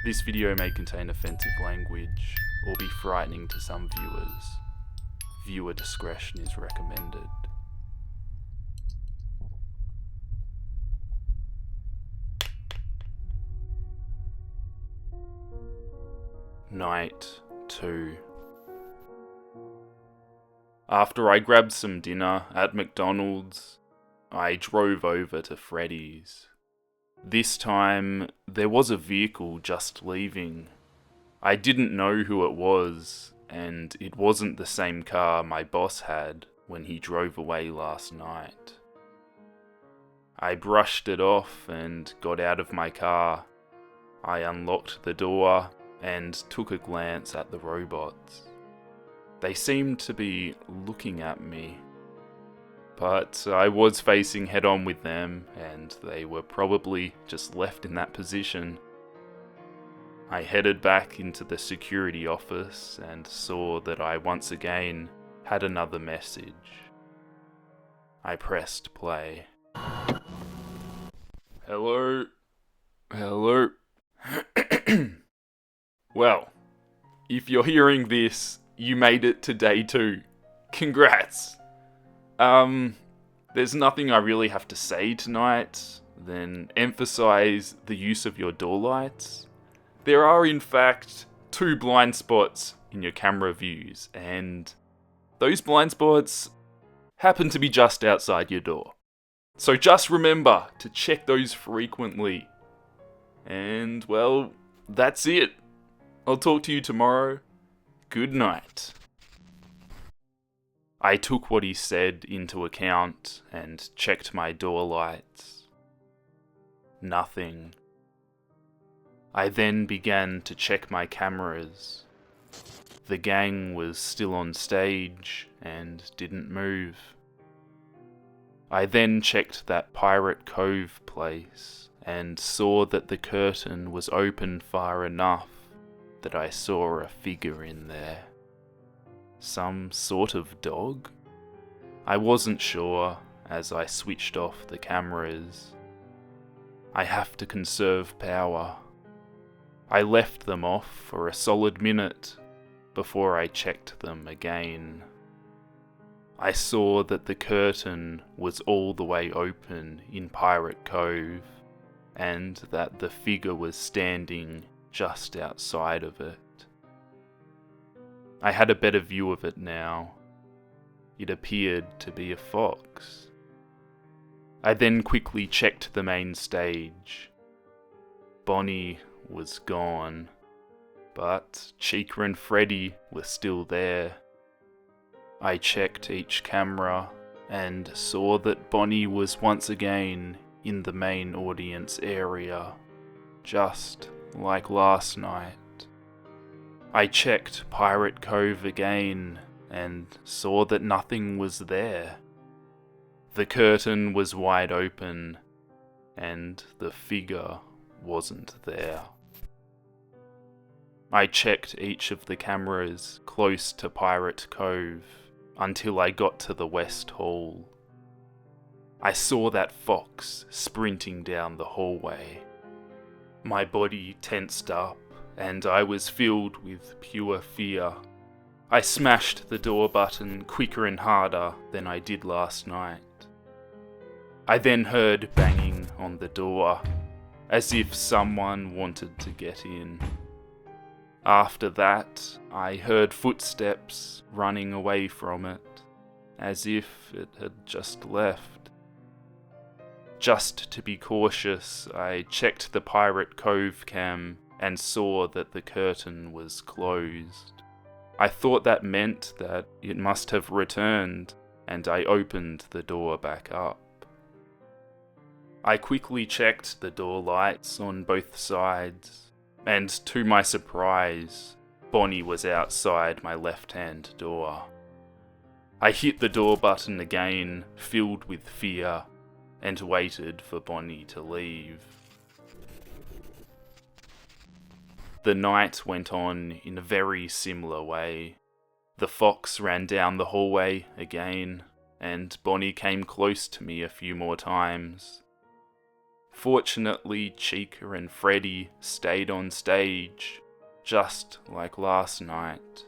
This video may contain offensive language or be frightening to some viewers. Viewer discretion is recommended. Night 2. After I grabbed some dinner at McDonald's, I drove over to Freddy's. This time, there was a vehicle just leaving. I didn't know who it was, and it wasn't the same car my boss had when he drove away last night. I brushed it off and got out of my car. I unlocked the door and took a glance at the robots. They seemed to be looking at me, but I was facing head on with them, and they were probably just left in that position. I headed back into the security office and saw that I once again had another message. I pressed play. Hello? Hello? Well, if you're hearing this, you made it to day 2. Congrats! There's nothing I really have to say tonight than emphasize the use of your door lights. There are in fact 2 blind spots in your camera views, and those blind spots happen to be just outside your door. So just remember to check those frequently. And well, that's it. I'll talk to you tomorrow. Good night. I took what he said into account and checked my door lights. Nothing. I then began to check my cameras. The gang was still on stage and didn't move. I then checked that Pirate Cove place and saw that the curtain was open far enough that I saw a figure in there. Some sort of dog? I wasn't sure as I switched off the cameras. I have to conserve power. I left them off for a solid minute before I checked them again. I saw that the curtain was all the way open in Pirate Cove and that the figure was standing just outside of it. I had a better view of it now. It appeared to be a fox. I then quickly checked the main stage. Bonnie was gone, but Chica and Freddy were still there. I checked each camera and saw that Bonnie was once again in the main audience area, just like last night. I checked Pirate Cove again and saw that nothing was there. The curtain was wide open and the figure wasn't there. I checked each of the cameras close to Pirate Cove until I got to the West Hall. I saw that fox sprinting down the hallway. My body tensed up and I was filled with pure fear. I smashed the door button quicker and harder than I did last night. I then heard banging on the door, as if someone wanted to get in. After that, I heard footsteps running away from it, as if it had just left. Just to be cautious, I checked the Pirate Cove cam and saw that the curtain was closed. I thought that meant that it must have returned, and I opened the door back up. I quickly checked the door lights on both sides, and to my surprise, Bonnie was outside my left-hand door. I hit the door button again, filled with fear, and waited for Bonnie to leave. The night went on in a very similar way. The fox ran down the hallway again, and Bonnie came close to me a few more times. Fortunately, Chica and Freddy stayed on stage, just like last night.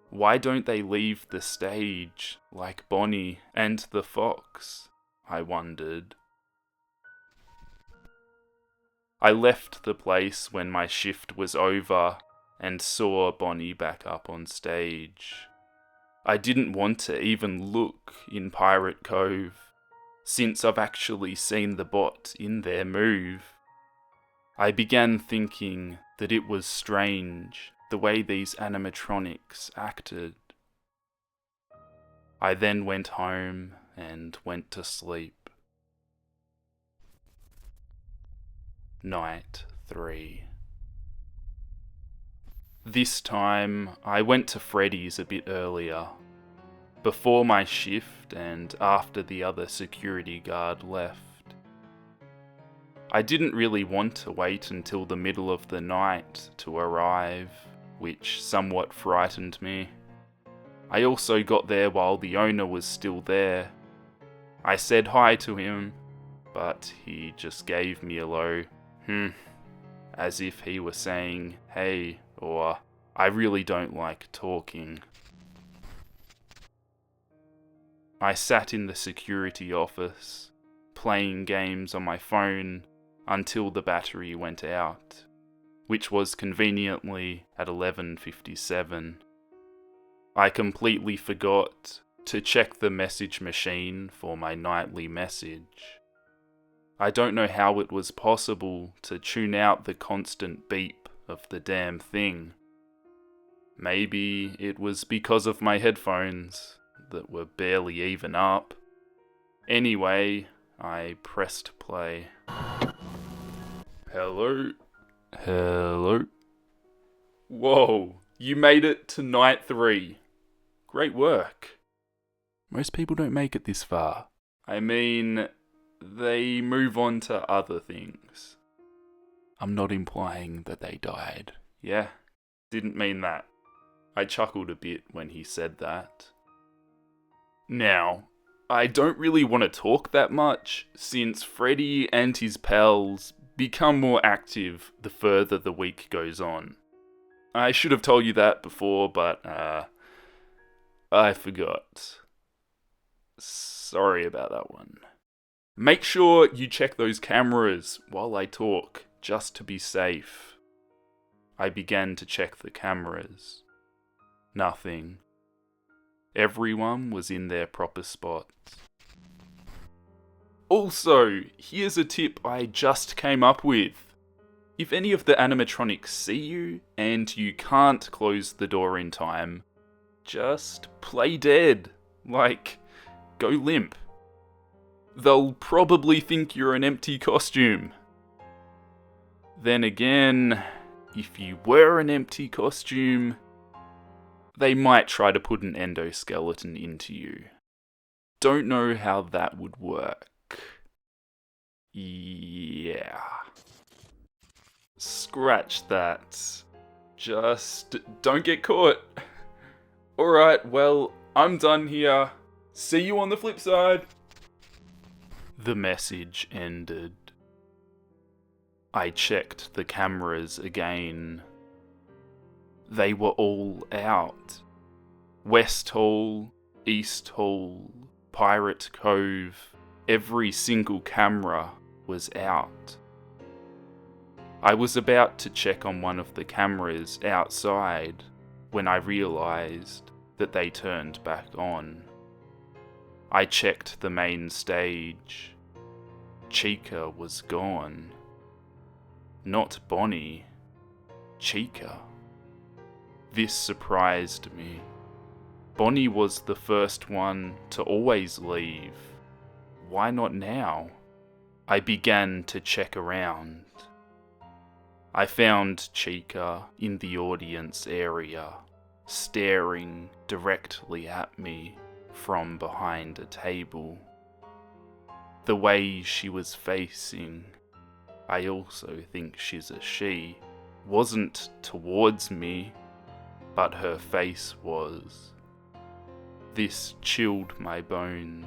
Why don't they leave the stage like Bonnie and the fox? I wondered. I left the place when my shift was over and saw Bonnie back up on stage. I didn't want to even look in Pirate Cove, since I've actually seen the bot in there move. I began thinking that it was strange the way these animatronics acted. I then went home and went to sleep. Night 3. This time, I went to Freddy's a bit earlier, before my shift and after the other security guard left. I didn't really want to wait until the middle of the night to arrive, which somewhat frightened me. I also got there while the owner was still there. I said hi to him, but he just gave me a low as if he were saying, hey, or I really don't like talking. I sat in the security office, playing games on my phone until the battery went out, which was conveniently at 11:57. I completely forgot to check the message machine for my nightly message. I don't know how it was possible to tune out the constant beep of the damn thing. Maybe it was because of my headphones that were barely even up. Anyway, I pressed play. Hello? Hello? Whoa, you made it to night 3. Great work. Most people don't make it this far. I mean, they move on to other things. I'm not implying that they died. Yeah, didn't mean that. I chuckled a bit when he said that. Now, I don't really want to talk that much, since Freddy and his pals become more active the further the week goes on. I should have told you that before, but I forgot. Sorry about that one. Make sure you check those cameras while I talk, just to be safe. I began to check the cameras. Nothing. Everyone was in their proper spots. Also, here's a tip I just came up with. If any of the animatronics see you and you can't close the door in time, just play dead. Like, go limp. They'll probably think you're an empty costume. Then again, if you were an empty costume, they might try to put an endoskeleton into you. Don't know how that would work. Yeah. Scratch that. Just don't get caught. Alright, well, I'm done here. See you on the flip side. The message ended. I checked the cameras again. They were all out. West Hall, East Hall, Pirate Cove, every single camera was out. I was about to check on one of the cameras outside when I realised that they turned back on. I checked the main stage. Chica was gone. Not Bonnie. Chica. This surprised me. Bonnie was the first one to always leave. Why not now? I began to check around. I found Chica in the audience area, staring directly at me from behind a table. The way she was facing, I also think she's a she, wasn't towards me, but her face was. This chilled my bones.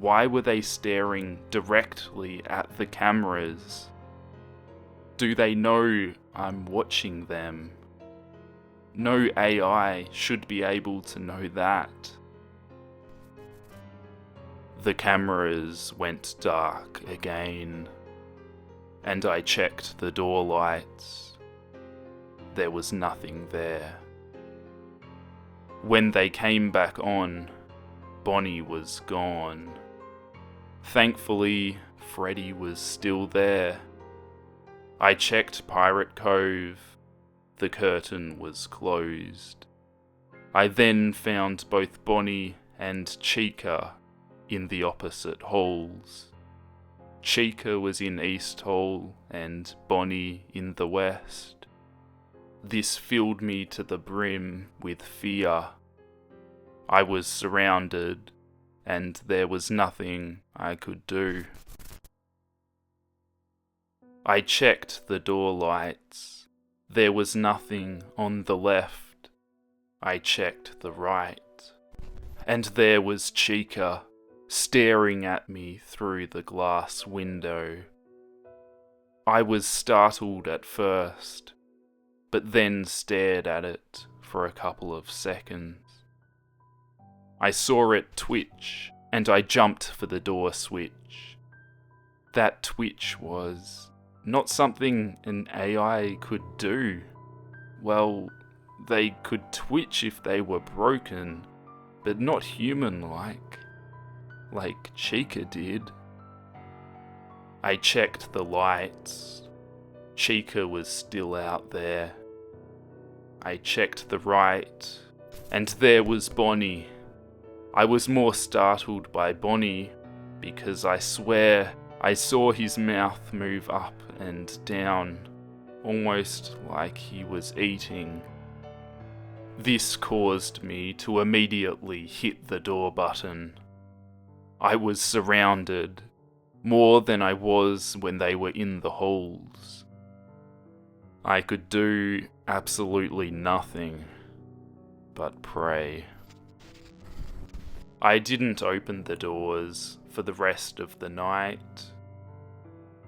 Why were they staring directly at the cameras? Do they know I'm watching them? No AI should be able to know that. The cameras went dark again, and I checked the door lights. There was nothing there. When they came back on, Bonnie was gone. Thankfully, Freddy was still there. I checked Pirate Cove. The curtain was closed. I then found both Bonnie and Chica in the opposite halls. Chica was in East Hall and Bonnie in the West. This filled me to the brim with fear. I was surrounded, and there was nothing I could do. I checked the door lights. There was nothing on the left. I checked the right, and there was Chica staring at me through the glass window. I was startled at first, but then stared at it for a couple of seconds. I saw it twitch, and I jumped for the door switch. That twitch was not something an AI could do. Well, they could twitch if they were broken, but not human-like, like Chica did. I checked the lights. Chica was still out there. I checked the right, and there was Bonnie. I was more startled by Bonnie because I swear I saw his mouth move up and down, almost like he was eating. This caused me to immediately hit the door button. I was surrounded, more than I was when they were in the halls. I could do absolutely nothing but pray. I didn't open the doors for the rest of the night.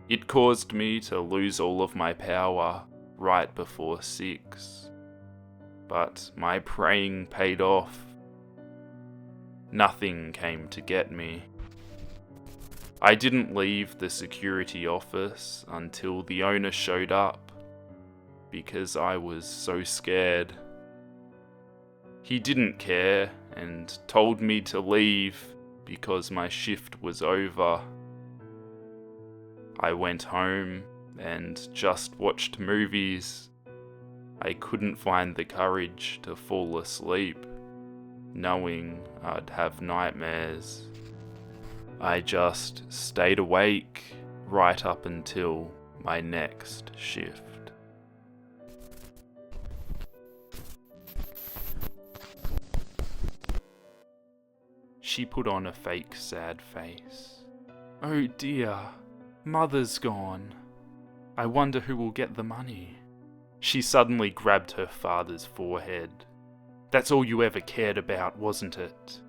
It caused me to lose all of my power right before 6. But my praying paid off. Nothing came to get me. I didn't leave the security office until the owner showed up, because I was so scared. He didn't care and told me to leave because my shift was over. I went home and just watched movies. I couldn't find the courage to fall asleep, knowing I'd have nightmares. I just stayed awake right up until my next shift. She put on a fake sad face. Oh dear, Mother's gone. I wonder who will get the money. She suddenly grabbed her father's forehead. That's all you ever cared about, wasn't it?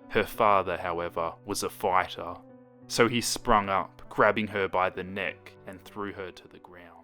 Her father, however, was a fighter, so he sprung up, grabbing her by the neck and threw her to the ground.